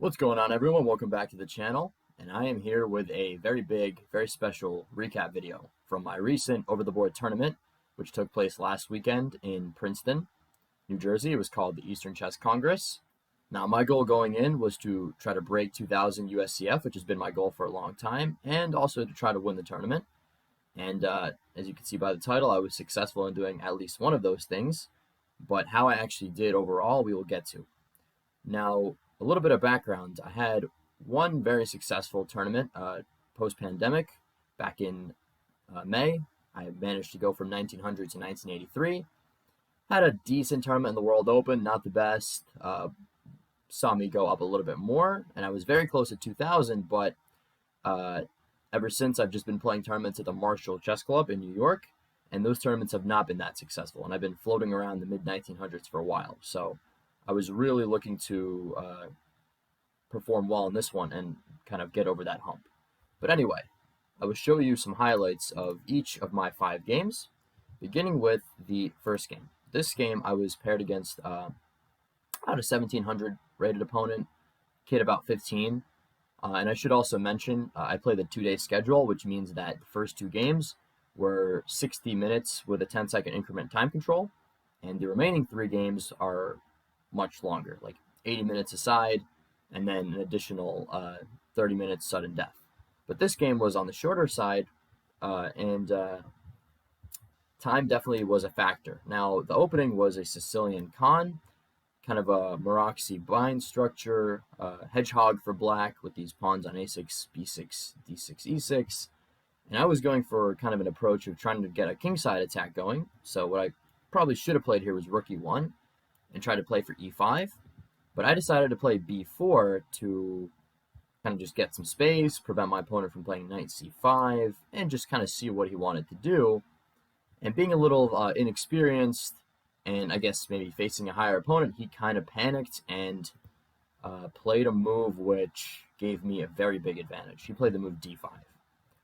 What's going on, everyone? Welcome back to the channel, and I am here with a very big, very special recap video from my recent over-the-board tournament, which took place last weekend in Princeton, New Jersey. It was called the Eastern Chess Congress. Now, my goal going in was to try to break 2000 USCF, which has been my goal for a long time, and also to try to win the tournament. And as you can see by the title, I was successful in doing at least one of those things, but how I actually did overall, we will get to. Now, a little bit of background. I had one very successful tournament post-pandemic back in May. I managed to go from 1900 to 1983. Had a decent tournament in the World Open, not the best. Saw me go up a little bit more, and I was very close to 2000, but ever since I've just been playing tournaments at the Marshall Chess Club in New York, and those tournaments have not been that successful, and I've been floating around the mid-1900s for a while. So I was really looking to perform well in this one and kind of get over that hump. But anyway, I will show you some highlights of each of my 5 games, beginning with the first game. This game I was paired against about a 1700 rated opponent, kid about 15. And I should also mention I played the 2-day schedule, which means that the first 2 games were 60 minutes with a 10-second increment time control, and the remaining 3 games are much longer, like 80 minutes aside, and then an additional 30 minutes sudden death. But this game was on the shorter side, and time definitely was a factor. Now, the opening was a Sicilian Con, kind of a Maroczy bind structure, hedgehog for black with these pawns on a6, b6, d6, e6. And I was going for kind of an approach of trying to get a kingside attack going. So what I probably should have played here was rook e1 and try to play for e5. But I decided to play b4 to kind of just get some space, prevent my opponent from playing knight c5, and just kind of see what he wanted to do. And being a little inexperienced, and I guess maybe facing a higher opponent, he kind of panicked and played a move which gave me a very big advantage. He played the move d5,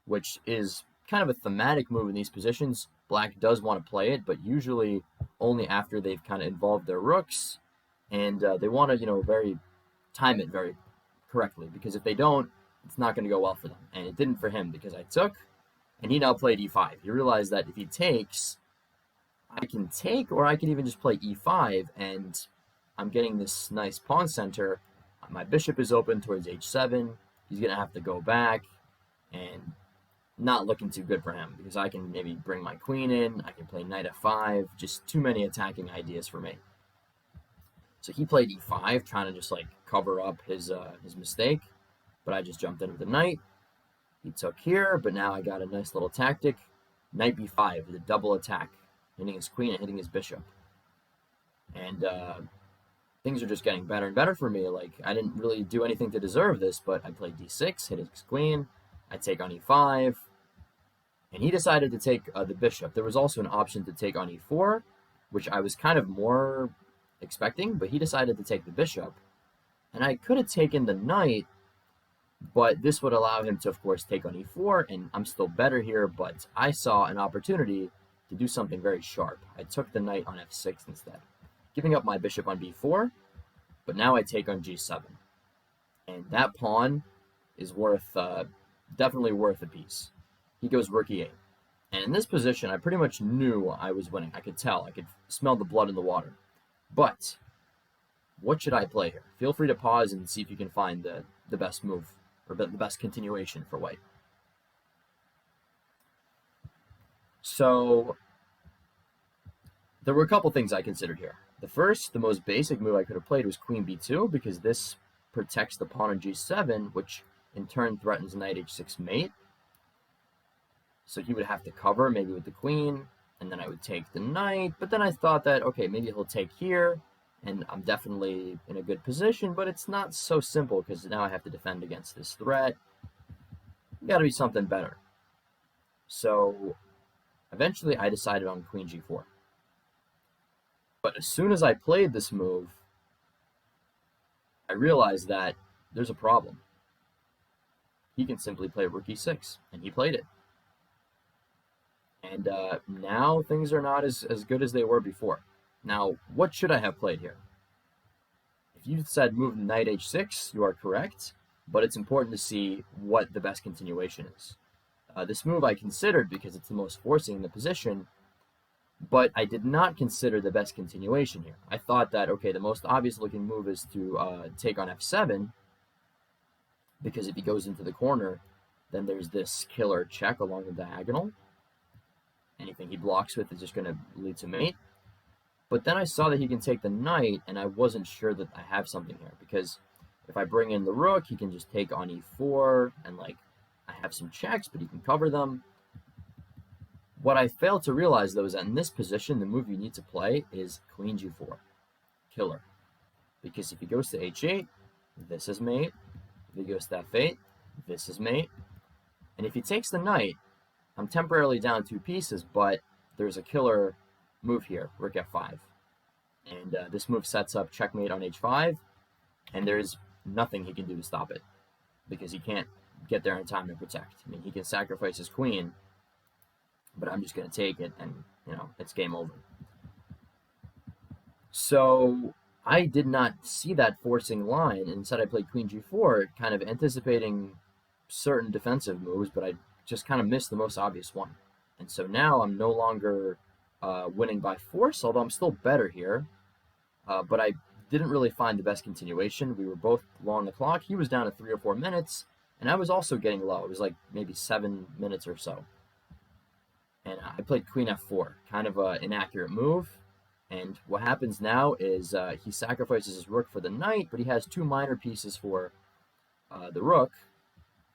which is kind of a thematic move in these positions. Black does want to play it, but usually only after they've kind of involved their rooks, and they want to, time it very correctly, because if they don't, it's not going to go well for them. And it didn't for him, because I took, and he now played e5. He realized that if he takes, I can take, or I can even just play e5, and I'm getting this nice pawn center. My bishop is open towards h7. He's going to have to go back, and not looking too good for him, because I can maybe bring my queen in. I can play knight f5. Just too many attacking ideas for me. So he played e5, trying to just cover up his mistake, but I just jumped in with the knight. He took here, but now I got a nice little tactic. Knight b5 with a double attack, hitting his queen and hitting his bishop. And things are just getting better and better for me. I didn't really do anything to deserve this, but I played d6, hit his queen. I take on e5, and he decided to take the bishop. There was also an option to take on e4, which I was kind of more expecting, but he decided to take the bishop. And I could have taken the knight, but this would allow him to, of course, take on e4, and I'm still better here, but I saw an opportunity to do something very sharp. I took the knight on f6 instead, giving up my bishop on b4, but now I take on g7. And that pawn is worth, definitely worth a piece. He goes rook e8. And in this position, I pretty much knew I was winning. I could tell. I could smell the blood in the water. But what should I play here? Feel free to pause and see if you can find the best move, or the best continuation for white. So there were a couple things I considered here. The first, the most basic move I could have played was queen b2, because this protects the pawn on g7, which in turn threatens knight h6 mate. So he would have to cover, maybe with the queen, and then I would take the knight. But then I thought that, okay, maybe he'll take here, and I'm definitely in a good position, but it's not so simple, because now I have to defend against this threat. Got to be something better. So eventually I decided on queen g4. But as soon as I played this move, I realized that there's a problem. He can simply play rook e6, and he played it. And now things are not as good as they were before. Now, what should I have played here? If you said move knight h6, you are correct, but it's important to see what the best continuation is. This move I considered because it's the most forcing in the position, but I did not consider the best continuation here. I thought that, okay, the most obvious looking move is to take on f7, because if he goes into the corner, then there's this killer check along the diagonal. Anything he blocks with is just going to lead to mate. But then I saw that he can take the knight, and I wasn't sure that I have something here, because if I bring in the rook, he can just take on e4, and like I have some checks, but he can cover them. What I failed to realize, though, is that in this position, the move you need to play is queen g4, killer. Because if he goes to h8, this is mate. If he goes to f8, this is mate. And if he takes the knight, I'm temporarily down 2 pieces, but there's a killer move here, rook f5. And this move sets up checkmate on h5, and there's nothing he can do to stop it, because he can't get there in time to protect. I mean, he can sacrifice his queen, but I'm just going to take it, and, you know, it's game over. So I did not see that forcing line, and instead I played queen g4, kind of anticipating certain defensive moves, but I just kind of missed the most obvious one. And so now I'm no longer winning by force, although I'm still better here. But I didn't really find the best continuation. We were both low on the clock. He was down to 3 or 4 minutes, and I was also getting low. It was like maybe 7 minutes or so. And I played queen f4, kind of an inaccurate move. And what happens now is he sacrifices his rook for the knight, but he has 2 minor pieces for the rook.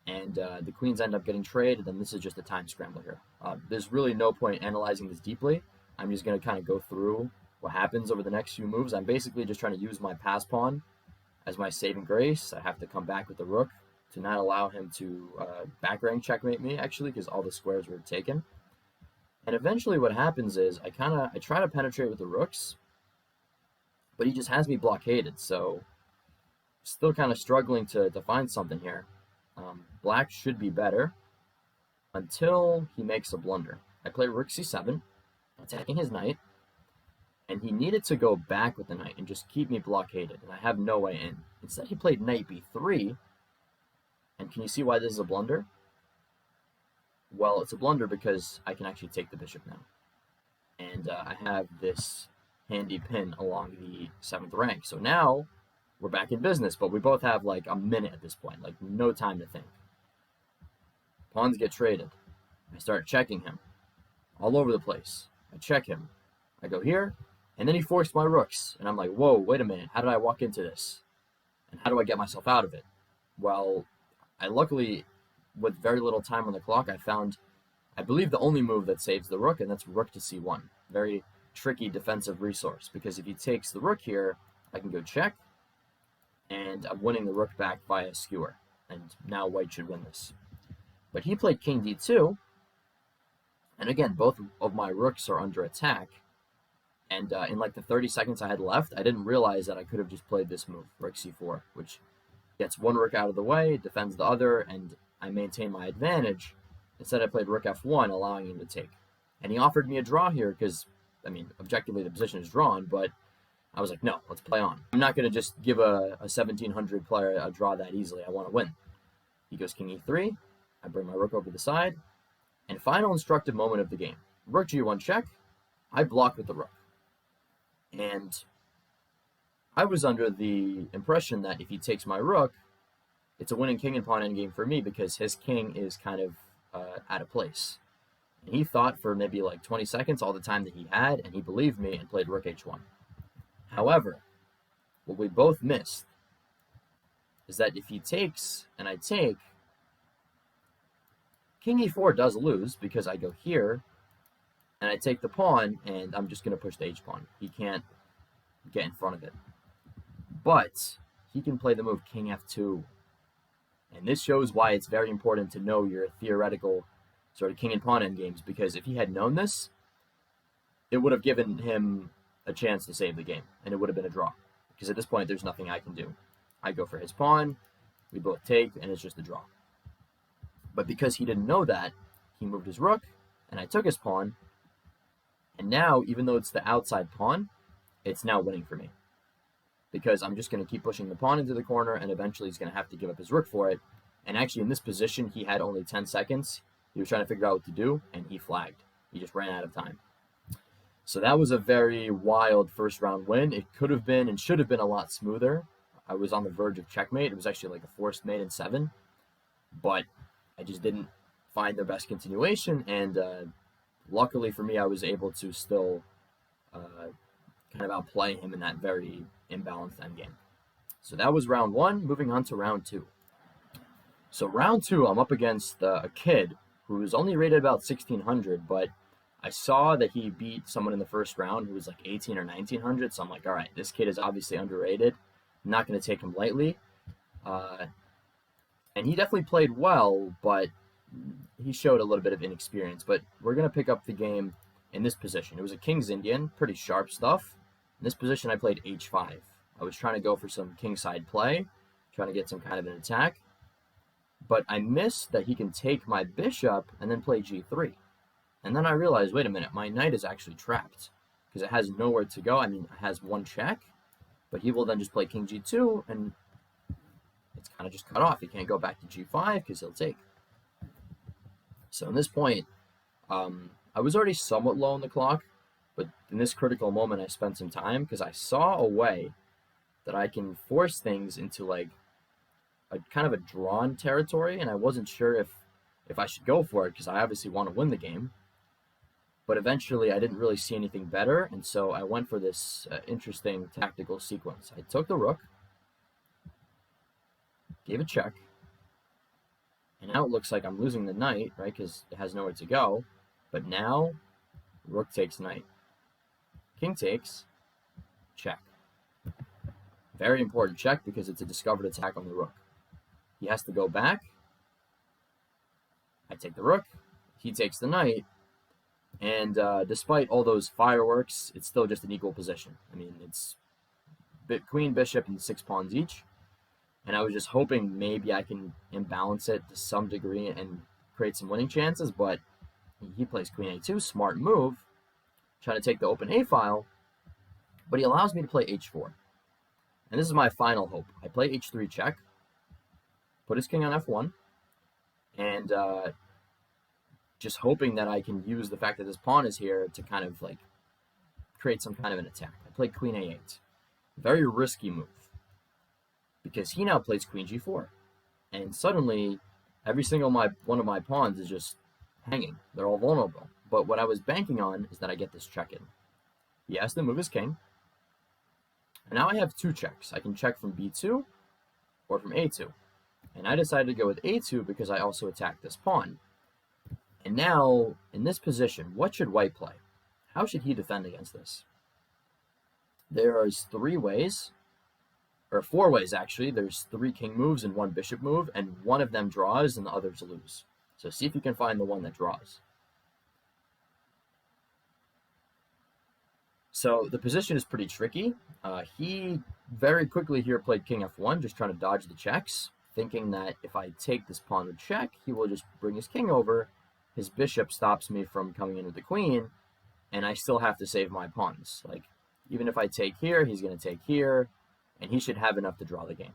And the queens end up getting traded, and this is just a time scramble here. There's really no point analyzing this deeply. I'm just going to kind of go through what happens over the next few moves. I'm basically just trying to use my pass pawn as my saving grace. I have to come back with the rook to not allow him to back rank checkmate me, actually, because all the squares were taken. And eventually what happens is I try to penetrate with the rooks, but he just has me blockaded, so still kind of struggling to find something here. Black should be better until he makes a blunder. I play rook c7, attacking his knight, and he needed to go back with the knight and just keep me blockaded, and I have no way in. Instead, he played knight b3, and can you see why this is a blunder? Well, it's a blunder because I can actually take the bishop now, and I have this handy pin along the 7th rank. So now we're back in business, but we both have like a minute at this point, like no time to think. Pawns get traded. I start checking him all over the place. I check him. I go here, and then he forced my rooks, and I'm like, whoa, wait a minute, how did I walk into this? And how do I get myself out of it? Well, I luckily, with very little time on the clock, I found, I believe, the only move that saves the rook, and that's rook to c1. Very tricky defensive resource, because if he takes the rook here, I can go check, and I'm winning the rook back via skewer, and now white should win this. But he played king d2, and again, both of my rooks are under attack, and in like the 30 seconds I had left, I didn't realize that I could have just played this move, rook c4, which gets one rook out of the way, defends the other, and I maintain my advantage. Instead, I played rook f1, allowing him to take. And he offered me a draw here because, I mean, objectively the position is drawn, but I was like, no, let's play on. I'm not going to just give a 1700 player a draw that easily. I want to win. He goes king e3. I bring my rook over the side. And final instructive moment of the game. Rook g1 check. I block with the rook. And I was under the impression that if he takes my rook, it's a winning king and pawn endgame for me because his king is kind of out of place. And he thought for maybe like 20 seconds all the time that he had, and he believed me and played rook h1. However, what we both missed is that if he takes and I take, king e4 does lose because I go here and I take the pawn and I'm just going to push the h-pawn. He can't get in front of it. But he can play the move king f2. And this shows why it's very important to know your theoretical sort of king and pawn endgames, because if he had known this, it would have given him a chance to save the game, and it would have been a draw. Because at this point, there's nothing I can do. I go for his pawn, we both take, and it's just a draw. But because he didn't know that, he moved his rook, and I took his pawn, and now, even though it's the outside pawn, it's now winning for me. because I'm just going to keep pushing the pawn into the corner, and eventually he's going to have to give up his rook for it. And actually, in this position, he had only 10 seconds. He was trying to figure out what to do, and he flagged. He just ran out of time. So that was a very wild first round win. It could have been and should have been a lot smoother. I was on the verge of checkmate. It was actually like a forced mate in 7, but I just didn't find the best continuation. And luckily for me, I was able to still kind of outplay him in that very imbalanced endgame. So that was round 1. Moving on to round 2. So round 2, I'm up against a kid who was only rated about 1600, but I saw that he beat someone in the first round who was like 18 or 1900. So I'm like, all right, this kid is obviously underrated. I'm not going to take him lightly. And he definitely played well, but he showed a little bit of inexperience. But we're going to pick up the game in this position. It was a King's Indian, pretty sharp stuff. In this position, I played h5. I was trying to go for some kingside play, trying to get some kind of an attack. But I missed that he can take my bishop and then play g3. And then I realized, wait a minute, my knight is actually trapped because it has nowhere to go. I mean, it has one check, but he will then just play king g2, and it's kind of just cut off. He can't go back to g5 because he'll take. So in this point, I was already somewhat low on the clock, but in this critical moment, I spent some time because I saw a way that I can force things into like a kind of a drawn territory, and I wasn't sure if I should go for it because I obviously want to win the game. But eventually, I didn't really see anything better, and so I went for this interesting tactical sequence. I took the rook, gave a check, and now it looks like I'm losing the knight, right, because it has nowhere to go. But now, rook takes knight. King takes, check. Very important check because it's a discovered attack on the rook. He has to go back. I take the rook. He takes the knight. And despite all those fireworks, it's still just an equal position. I mean, it's queen, bishop, and 6 pawns each. And I was just hoping maybe I can imbalance it to some degree and create some winning chances. But he plays queen a2, smart move, trying to take the open a file. But he allows me to play h4. And this is my final hope. I play h3 check, put his king on f1, and just hoping that I can use the fact that this pawn is here to kind of like create some kind of an attack. I play queen a8. Very risky move because he now plays queen g4. And suddenly, every single one of my pawns is just hanging. They're all vulnerable. But what I was banking on is that I get this check in. He has to move his king. And now I have 2 checks. I can check from b2 or from a2. And I decided to go with a2 because I also attacked this pawn. And now, in this position, what should white play? How should he defend against this? There are 3 ways, or 4 ways actually. There's 3 king moves and 1 bishop move, and one of them draws and the others lose. So see if you can find the one that draws. So the position is pretty tricky. He very quickly here played king f1, just trying to dodge the checks, thinking that if I take this pawn with check, he will just bring his king over. His bishop stops me from coming in with the queen, and I still have to save my pawns. Like, even if I take here, he's going to take here, and he should have enough to draw the game.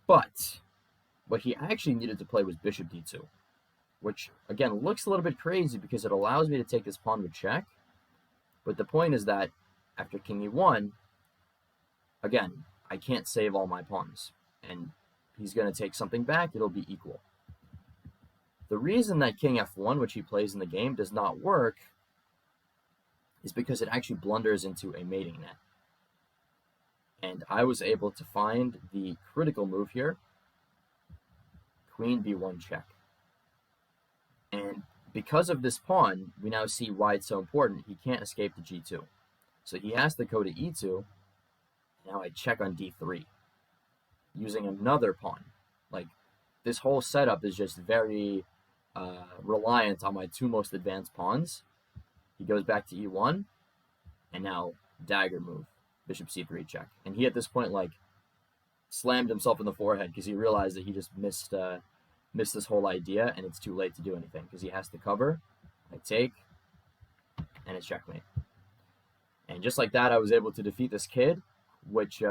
But what he actually needed to play was bishop d2, which, again, looks a little bit crazy because it allows me to take this pawn with check. But the point is that after king e1, again, I can't save all my pawns, and he's going to take something back. It'll be equal. The reason that king f1, which he plays in the game, does not work is because it actually blunders into a mating net. And I was able to find the critical move here, queen b1 check. And because of this pawn, we now see why it's so important. He can't escape to g2. So he has to go to e2. Now I check on d3, using another pawn. Like, this whole setup is just very reliant on my 2 most advanced pawns. He goes back to e1, and now dagger move, bishop c3 check. And he, at this point, like, slammed himself in the forehead because he realized that he just missed this whole idea, and it's too late to do anything because he has to cover. I take, and it's checkmate. And And just like that, I was able to defeat this kid, which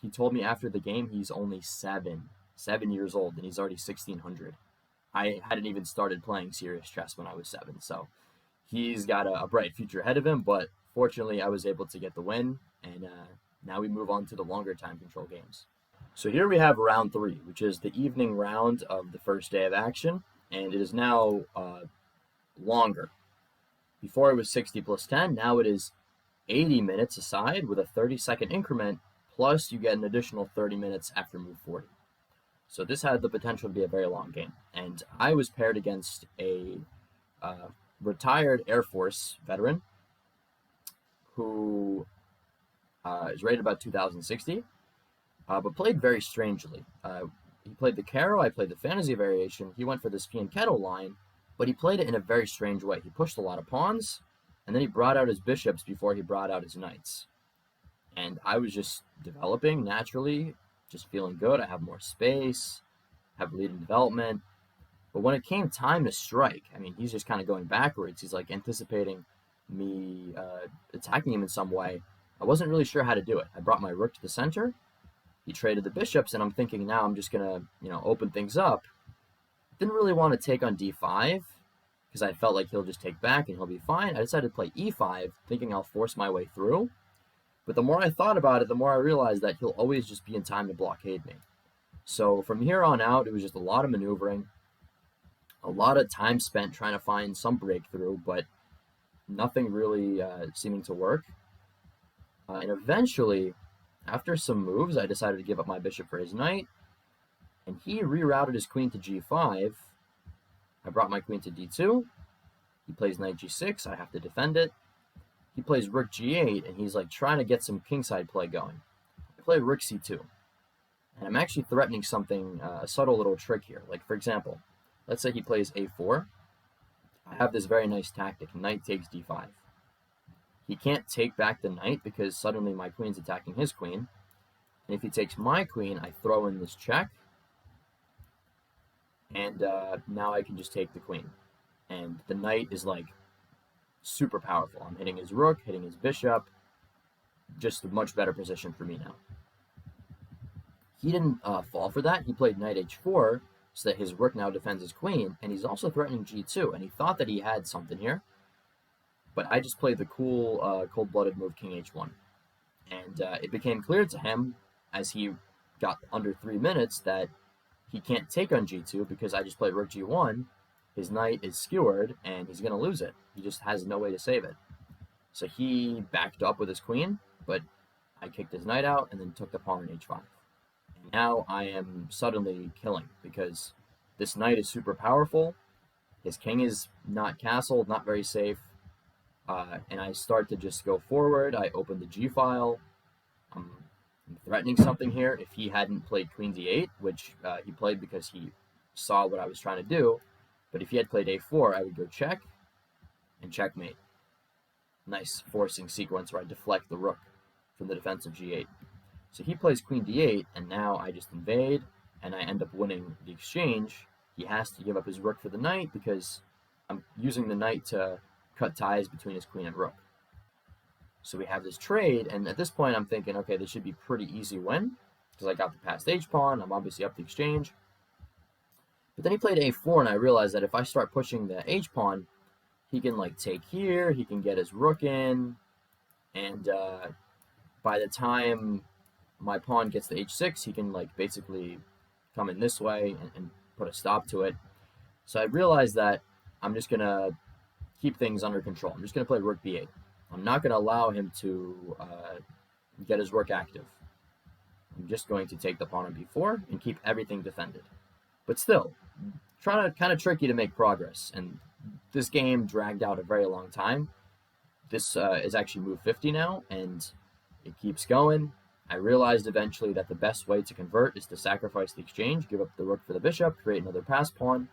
he told me after the game he's only 7 years old, and he's already 1600. I hadn't even started playing serious chess when I was 7, so he's got a bright future ahead of him. But fortunately, I was able to get the win, and now we move on to the longer time control games. So here we have round 3, which is the evening round of the first day of action, and it is now longer. Before it was 60 plus 10, now it is 80 minutes aside with a 30-second increment, plus you get an additional 30 minutes after move 40. So this had the potential to be a very long game. And I was paired against a retired Air Force veteran who is rated about 2060, but played very strangely. He played the Caro, I played the Fantasy variation. He went for this Fianchetto line, but he played it in a very strange way. He pushed a lot of pawns, and then he brought out his bishops before he brought out his knights. And I was just developing naturally, just feeling good. I have more space, have lead in development. But when it came time to strike, I mean, he's just kind of going backwards. He's like anticipating me attacking him in some way. I wasn't really sure how to do it. I brought my rook to the center. He traded the bishops, and I'm thinking now I'm just going to, open things up. Didn't really want to take on d5 because I felt like he'll just take back and he'll be fine. I decided to play e5, thinking I'll force my way through. But the more I thought about it, the more I realized that he'll always just be in time to blockade me. So from here on out, it was just a lot of maneuvering, a lot of time spent trying to find some breakthrough, but nothing really seeming to work. And eventually, after some moves, I decided to give up my bishop for his knight, and he rerouted his queen to g5. I brought my queen to d2. He plays knight g6. I have to defend it. He plays rook g8, and he's like trying to get some kingside play going. I play rook c2, and I'm actually threatening something, a subtle little trick here. Like, for example, let's say he plays a4. I have this very nice tactic. Knight takes d5. He can't take back the knight because suddenly my queen's attacking his queen. And if he takes my queen, I throw in this check. And now I can just take the queen. And the knight is like super powerful. I'm hitting his rook, hitting his bishop. Just a much better position for me now. He didn't fall for that. He played knight h4 so that his rook now defends his queen. And he's also threatening g2. And he thought that he had something here. But I just played the cool, cold-blooded move king h1. And it became clear to him as he got under 3 minutes that he can't take on g2 because I just played rook g1. His knight is skewered, and he's going to lose it. He just has no way to save it. So he backed up with his queen, but I kicked his knight out and then took the pawn on h5. And now I am suddenly killing because this knight is super powerful. His king is not castled, not very safe. And I start to just go forward. I open the g file. I'm threatening something here. If he hadn't played queen d8, which he played because he saw what I was trying to do, but if he had played a4, I would go check and checkmate. Nice forcing sequence where I deflect the rook from the defense of g8. So he plays queen d8, and now I just invade, and I end up winning the exchange. He has to give up his rook for the knight because I'm using the knight to cut ties between his queen and rook. So we have this trade, and at this point I'm thinking, okay, this should be pretty easy win because I got the passed h-pawn. I'm obviously up the exchange. But then he played a4, and I realized that if I start pushing the h-pawn, he can like take here, he can get his rook in, and by the time my pawn gets to h6, he can like basically come in this way and put a stop to it. So I realized that I'm just going to keep things under control. I'm just going to play rook b8. I'm not going to allow him to get his rook active. I'm just going to take the pawn on b4 and keep everything defended. But still, kind of tricky to make progress. And this game dragged out a very long time. This is actually move 50 now, and it keeps going. I realized eventually that the best way to convert is to sacrifice the exchange, give up the rook for the bishop, create another pass pawn.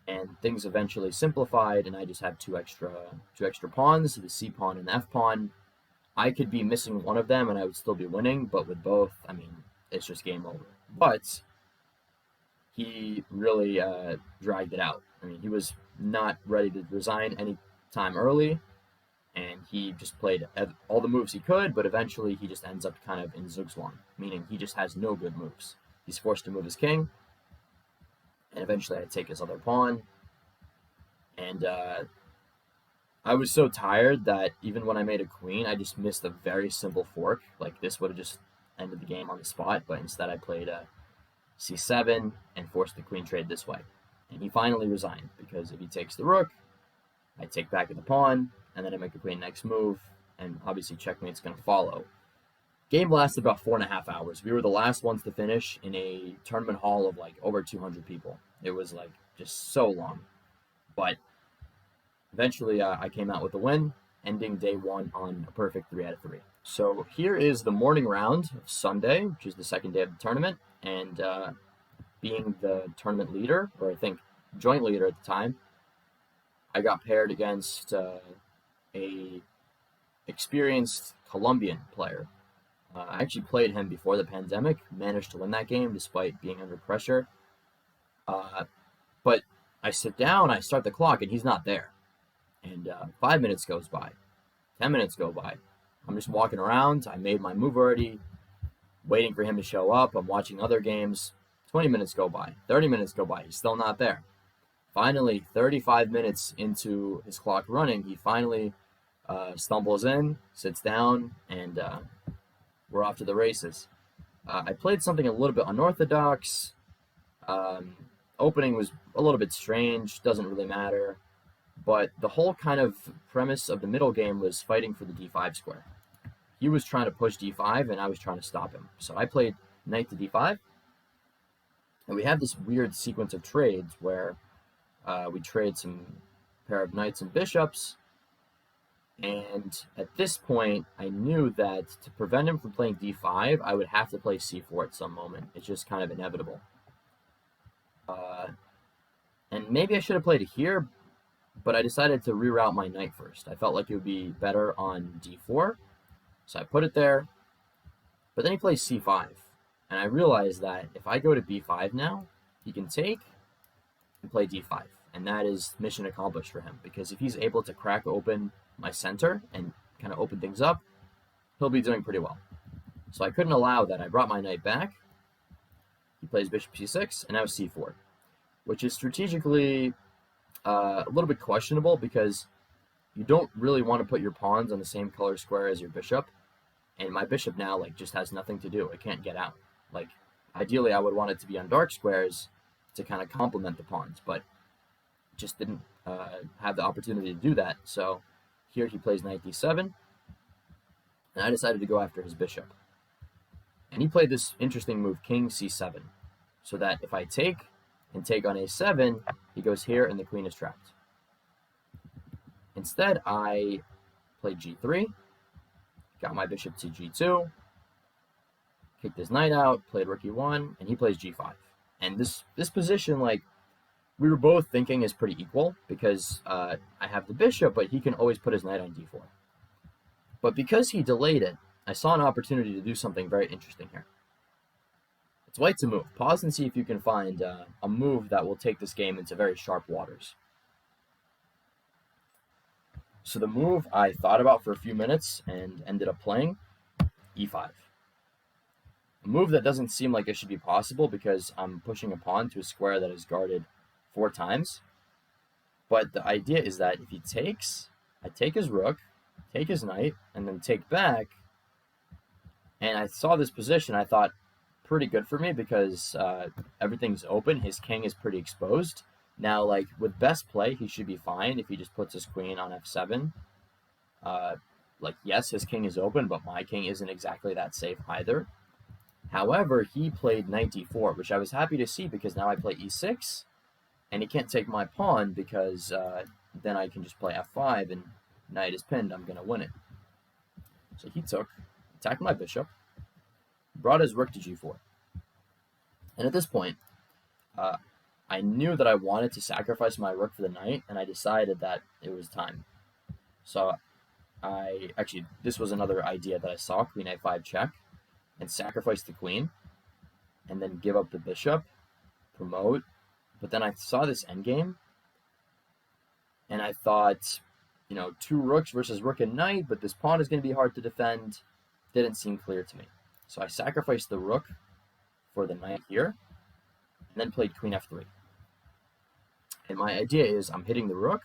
And things eventually simplified, and I just have two extra pawns, the c pawn and the f pawn. I could be missing one of them, and I would still be winning, but with both, I mean, it's just game over. But he really dragged it out. I mean, he was not ready to resign any time early, and he just played all the moves he could, but eventually he just ends up kind of in Zugzwang, meaning he just has no good moves. He's forced to move his king, and eventually I take his other pawn. And I was so tired that even when I made a queen, I just missed a very simple fork. Like, this would have just ended the game on the spot, but instead I played c7 and forced the queen trade this way. And he finally resigned, because if he takes the rook, I take back at the pawn, and then I make a queen next move, and obviously checkmate's going to follow. Game lasted about 4.5 hours. We were the last ones to finish in a tournament hall of like over 200 people. It was like just so long. But eventually I came out with a win, ending day one on a perfect 3 out of 3. So here is the morning round of Sunday, which is the second day of the tournament, and being the tournament leader, or I think joint leader at the time, I got paired against a experienced Colombian player. I actually played him before the pandemic, managed to win that game despite being under pressure. But I sit down, I start the clock, and he's not there. And 5 minutes goes by, 10 minutes go by. I'm just walking around. I made my move already, waiting for him to show up. I'm watching other games. 20 minutes go by, 30 minutes go by. He's still not there. Finally, 35 minutes into his clock running, he finally stumbles in, sits down, and we're off to the races. I played something a little bit unorthodox. Opening was a little bit strange, doesn't really matter. But the whole kind of premise of the middle game was fighting for the d5 square. He was trying to push d5, and I was trying to stop him. So I played knight to d5, and we have this weird sequence of trades where we trade some pair of knights and bishops. And at this point, I knew that to prevent him from playing d5, I would have to play c4 at some moment. It's just kind of inevitable. And maybe I should have played it here, but I decided to reroute my knight first. I felt like it would be better on d4, so I put it there. But then he plays c5, and I realized that if I go to b5 now, he can take and play d5, and that is mission accomplished for him, because if he's able to crack open my center and kind of open things up, he'll be doing pretty well. So I couldn't allow that. I brought my knight back. He plays bishop c6, and now c4, which is strategically a little bit questionable, because you don't really want to put your pawns on the same color square as your bishop, and my bishop now like just has nothing to do. It can't get out. Like, ideally I would want it to be on dark squares to kind of complement the pawns, but just didn't have the opportunity to do that. So here he plays knight d7, and I decided to go after his bishop. And he played this interesting move, king c7, so that if I take and take on a7, he goes here and the queen is trapped. Instead, I played g3, got my bishop to g2, kicked his knight out, played rook e1, and he plays g5. And this position, like, we were both thinking is pretty equal, because I have the bishop, but he can always put his knight on d4. But because he delayed it, I saw an opportunity to do something very interesting here. It's white to move. Pause and see if you can find a move that will take this game into very sharp waters. So the move I thought about for a few minutes and ended up playing, e5. A move that doesn't seem like it should be possible, because I'm pushing a pawn to a square that is guarded 4 times. But the idea is that if he takes, I take his rook, take his knight, and then take back. And I saw this position, I thought, pretty good for me, because everything's open. His king is pretty exposed. Now, like, with best play, he should be fine if he just puts his queen on f7. Like, yes, his king is open, but my king isn't exactly that safe either. However, he played knight d4, which I was happy to see, because now I play e6, and he can't take my pawn, because then I can just play f5, and knight is pinned. I'm going to win it. So he took, attacked my bishop, brought his rook to g4. And at this point, I knew that I wanted to sacrifice my rook for the knight, and I decided that it was time. So this was another idea that I saw, queen a5 check, and sacrifice the queen, and then give up the bishop, promote. But then I saw this endgame, and I thought, two rooks versus rook and knight, but this pawn is going to be hard to defend. Didn't seem clear to me. So I sacrificed the rook for the knight here, and then played queen f3. And my idea is I'm hitting the rook,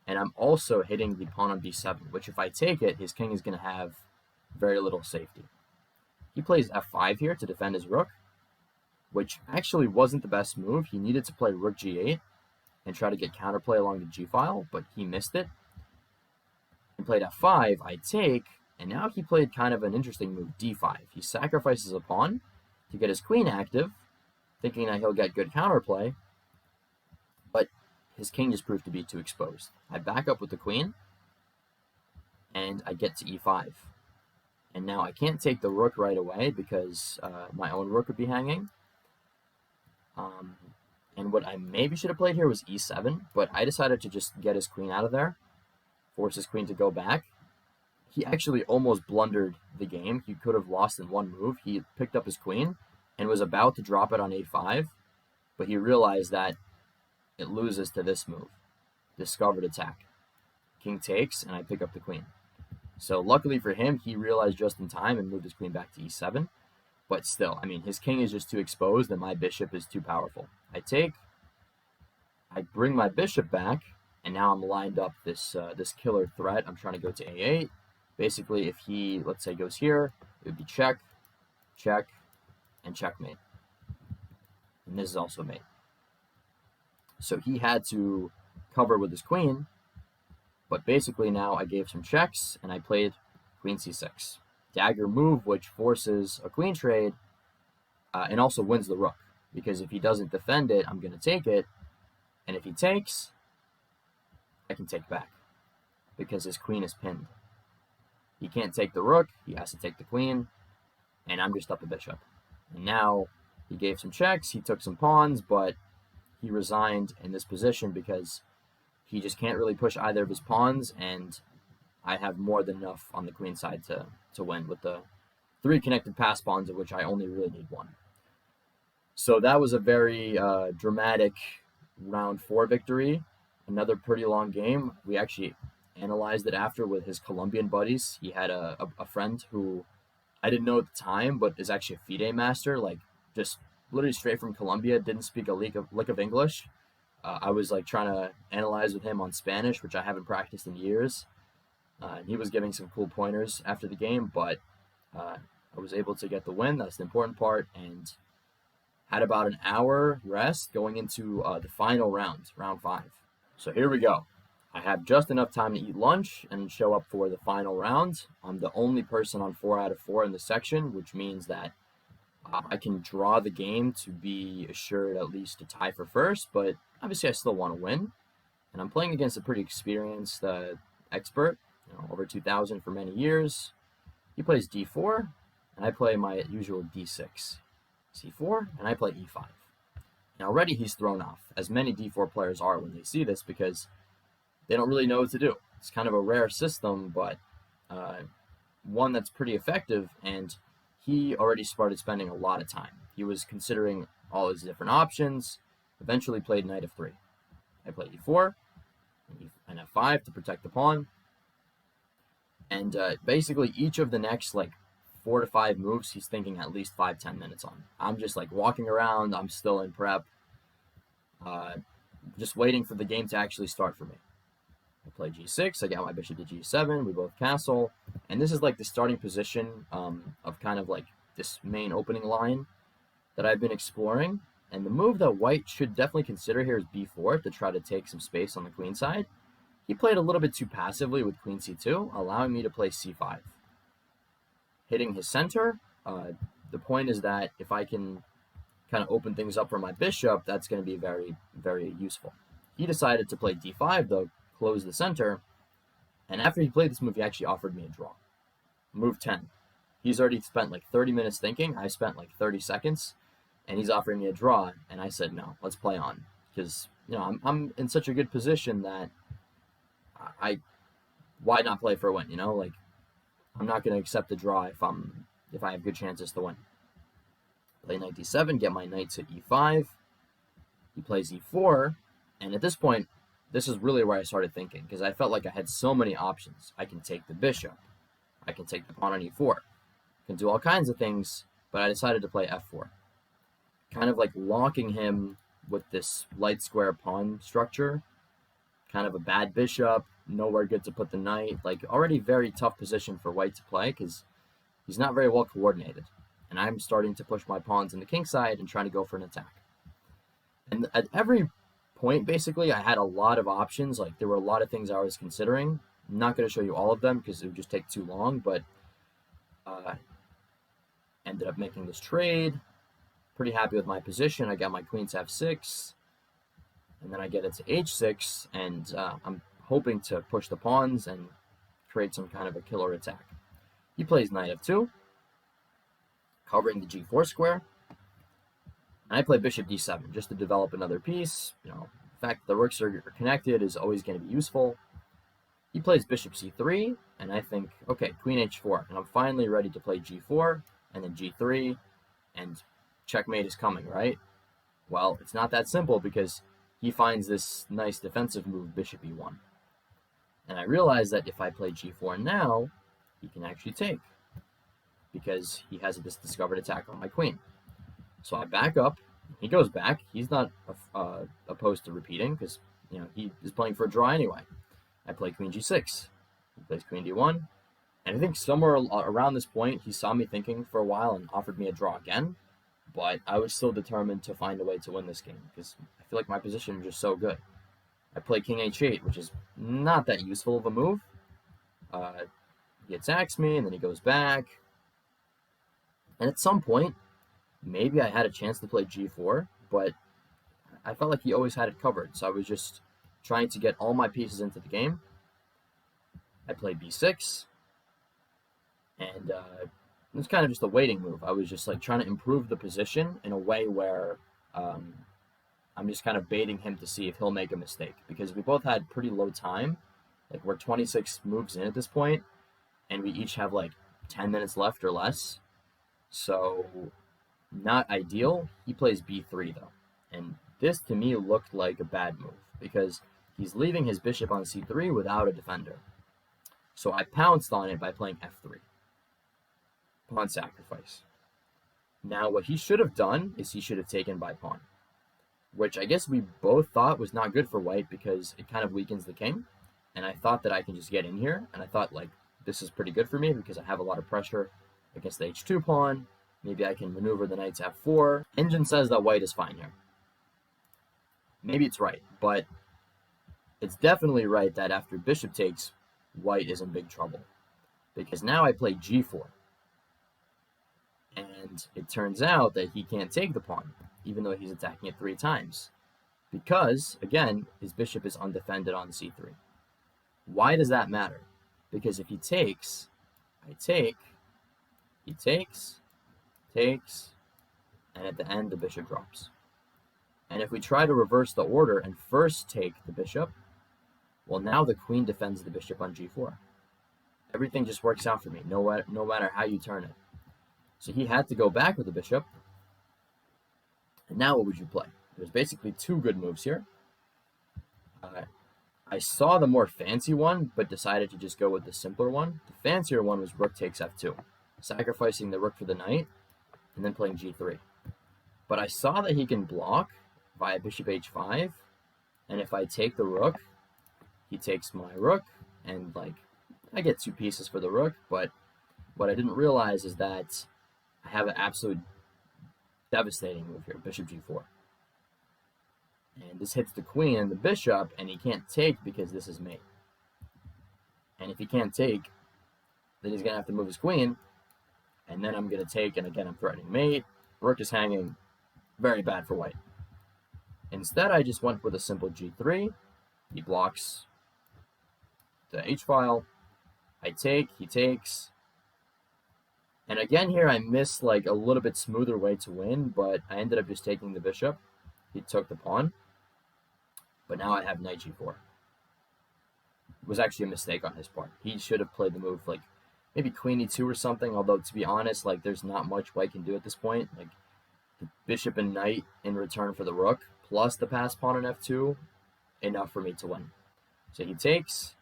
and I'm also hitting the pawn on b7, which if I take it, his king is going to have very little safety. He plays f5 here to defend his rook, which actually wasn't the best move. He needed to play rook g8 and try to get counterplay along the g-file, but he missed it. He played f5, I take, and now he played kind of an interesting move, d5. He sacrifices a pawn to get his queen active, thinking that he'll get good counterplay, but his king just proved to be too exposed. I back up with the queen, and I get to e5. And now I can't take the rook right away because my own rook would be hanging. And what I maybe should have played here was e7, but I decided to just get his queen out of there, force his queen to go back. He actually almost blundered the game. He could have lost in one move. He picked up his queen and was about to drop it on a5, but he realized that it loses to this move, discovered attack. King takes, and I pick up the queen. So luckily for him, he realized just in time and moved his queen back to e7. But still, I mean, his king is just too exposed and my bishop is too powerful. I take, I bring my bishop back, and now I'm lined up this killer threat. I'm trying to go to a8. Basically, if he, let's say, goes here, it would be check, check, and checkmate. And this is also mate. So he had to cover with his queen, but basically now I gave some checks, and I played queen c6. Dagger move, which forces a queen trade, and also wins the rook. Because if he doesn't defend it, I'm going to take it, and if he takes, I can take back, because his queen is pinned. He can't take the rook, he has to take the queen, and I'm just up a bishop. And now he gave some checks, he took some pawns, but he resigned in this position because he just can't really push either of his pawns, and I have more than enough on the queen side to win with the 3 connected pass pawns, of which I only really need 1. So that was a very dramatic round 4 victory. Another pretty long game. We actually analyzed it after with his Colombian buddies. He had a friend who I didn't know at the time, but is actually a FIDE master, like just literally straight from Colombia, didn't speak a lick of English. I was like trying to analyze with him on Spanish, which I haven't practiced in years. He was giving some cool pointers after the game, but I was able to get the win. That's the important part, and had about an hour rest going into the final round, round 5. So here we go. I have just enough time to eat lunch and show up for the final round. I'm the only person on 4 out of 4 in the section, which means that I can draw the game to be assured at least a tie for first, but obviously I still want to win. And I'm playing against a pretty experienced expert, over 2,000 for many years. He plays d4, and I play my usual d6. c4, and I play e5. And already he's thrown off, as many d4 players are when they see this, because they don't really know what to do. It's kind of a rare system, but one that's pretty effective, and he already started spending a lot of time. He was considering all his different options, eventually played knight f3. I play e4, and f5 to protect the pawn. And basically each of the next 4 to 5 moves, he's thinking at least 5-10 minutes on. I'm just walking around, I'm still in prep, just waiting for the game to actually start for me. I play g6, I got my bishop to g7, we both castle, and this is the starting position of kind of this main opening line that I've been exploring. And the move that white should definitely consider here is b4 to try to take some space on the queen side. He played a little bit too passively with queen c2, allowing me to play c5. Hitting his center, the point is that if I can kind of open things up for my bishop, that's going to be very, very useful. He decided to play d5, though, close the center, and after he played this move, he actually offered me a draw. Move 10. He's already spent 30 minutes thinking. I spent 30 seconds, and he's offering me a draw, and I said, no, let's play on. Because, I'm in such a good position that why not play for a win, I'm not going to accept the draw if I have good chances to win. Play knight d7, get my knight to e5. He plays e4, and at this point, this is really where I started thinking, because I felt like I had so many options. I can take the bishop. I can take the pawn on e4. I can do all kinds of things, but I decided to play f4. Kind of like locking him with this light square pawn structure. Kind of a bad bishop, nowhere good to put the knight. Like, already very tough position for white to play, because he's not very well coordinated. And I'm starting to push my pawns in the king side and trying to go for an attack. And at every point, basically, I had a lot of options. Like, there were a lot of things I was considering. I'm not going to show you all of them because it would just take too long, but ended up making this trade. Pretty happy with my position. I got my queen to f6, and then I get it to h6, and I'm hoping to push the pawns and create some kind of a killer attack. He plays knight f2, covering the g4 square. And I play bishop d7 just to develop another piece. You know, the fact that the rooks are connected is always going to be useful. He plays bishop c3, and I think, okay, queen h4, and I'm finally ready to play g4, and then g3, and checkmate is coming, right? Well, it's not that simple, because he finds this nice defensive move, bishop e1. And I realize that if I play g4 now, he can actually take, because he has this discovered attack on my queen. So I back up. He goes back. He's not opposed to repeating, because he is playing for a draw anyway. I play queen g6. He plays queen d1. And I think somewhere around this point, he saw me thinking for a while and offered me a draw again. But I was still determined to find a way to win this game, because I feel like my position is just so good. I play king h8, which is not that useful of a move. He attacks me, and then he goes back. And at some point, maybe I had a chance to play g4, but I felt like he always had it covered. So I was just trying to get all my pieces into the game. I played b6, and it was kind of just a waiting move. I was just like trying to improve the position in a way where I'm just kind of baiting him to see if he'll make a mistake, because we both had pretty low time. Like, we're 26 moves in at this point, and we each have like 10 minutes left or less. So not ideal. He plays b3 though, and this to me looked like a bad move, because he's leaving his bishop on c3 without a defender. So I pounced on it by playing f3. Pawn sacrifice. Now what he should have done is he should have taken by pawn, which I guess we both thought was not good for white, because it kind of weakens the king. And I thought that I can just get in here, and I thought, like, this is pretty good for me because I have a lot of pressure against the h2 pawn. Maybe I can maneuver the knight to f4. Engine says that white is fine here. Maybe it's right, but it's definitely right that after bishop takes, white is in big trouble, because now I play g4. And it turns out that he can't take the pawn, even though he's attacking it 3 times, because, again, his bishop is undefended on c3. Why does that matter? Because if he takes, I take, he takes, and at the end the bishop drops. And if we try to reverse the order and first take the bishop, well, now the queen defends the bishop on g4. Everything just works out for me, no matter how you turn it. So he had to go back with the bishop. And now what would you play? There's basically 2 good moves here. I saw the more fancy one, but decided to just go with the simpler one. The fancier one was rook takes f2, sacrificing the rook for the knight, and then playing g3. But I saw that he can block via bishop h5, and if I take the rook, he takes my rook, and like, I get 2 pieces for the rook. But what I didn't realize is that I have an absolute devastating move here, bishop g4. And this hits the queen and the bishop, and he can't take because this is mate. And if he can't take, then he's going to have to move his queen, and then I'm going to take, and again I'm threatening mate. Rook is hanging. Very bad for white. Instead, I just went with a simple g3. He blocks the h-file. I take, he takes. And again here I missed like a little bit smoother way to win, but I ended up just taking the bishop. He took the pawn. But now I have knight g4. It was actually a mistake on his part. He should have played the move like maybe queen e2 or something, although to be honest, like, there's not much white can do at this point. Like, the bishop and knight in return for the rook, plus the passed pawn on f2, enough for me to win. So he takes,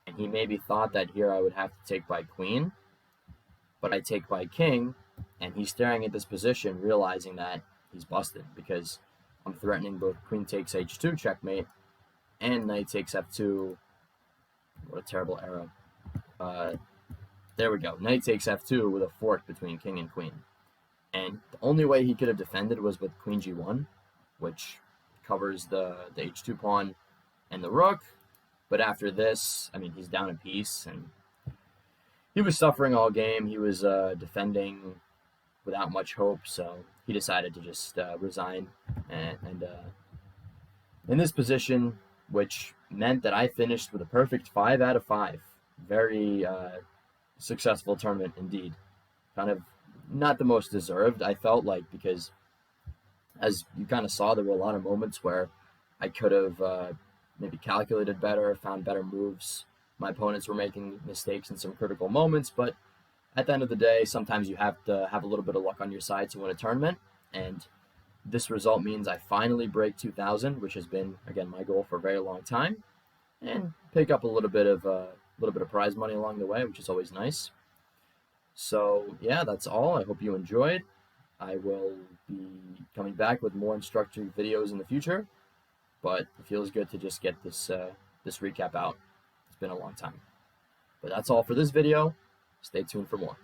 and he maybe thought that here I would have to take by queen, but I take by king, and he's staring at this position, realizing that he's busted because I'm threatening both queen takes h2 checkmate and knight takes f2. What a terrible arrow. There we go. Knight takes f2 with a fork between king and queen. And the only way he could have defended was with queen g1, which covers the h2 pawn and the rook. But after this, I mean, he's down a piece, and he was suffering all game. He was defending without much hope, so he decided to just resign. And in this position, which meant that I finished with a perfect 5 out of 5. Very successful tournament indeed. Kind of not the most deserved, I felt like, because as you kind of saw, there were a lot of moments where I could have maybe calculated better, found better moves. My opponents were making mistakes in some critical moments, but at the end of the day, sometimes you have to have a little bit of luck on your side to win a tournament, and this result means I finally break 2,000, which has been, again, my goal for a very long time, and pick up a little bit of prize money along the way, which is always nice. So yeah, that's all. I hope you enjoyed. I will be coming back with more instructive videos in the future, but it feels good to just get this recap out. It's been a long time. But that's all for this video. Stay tuned for more.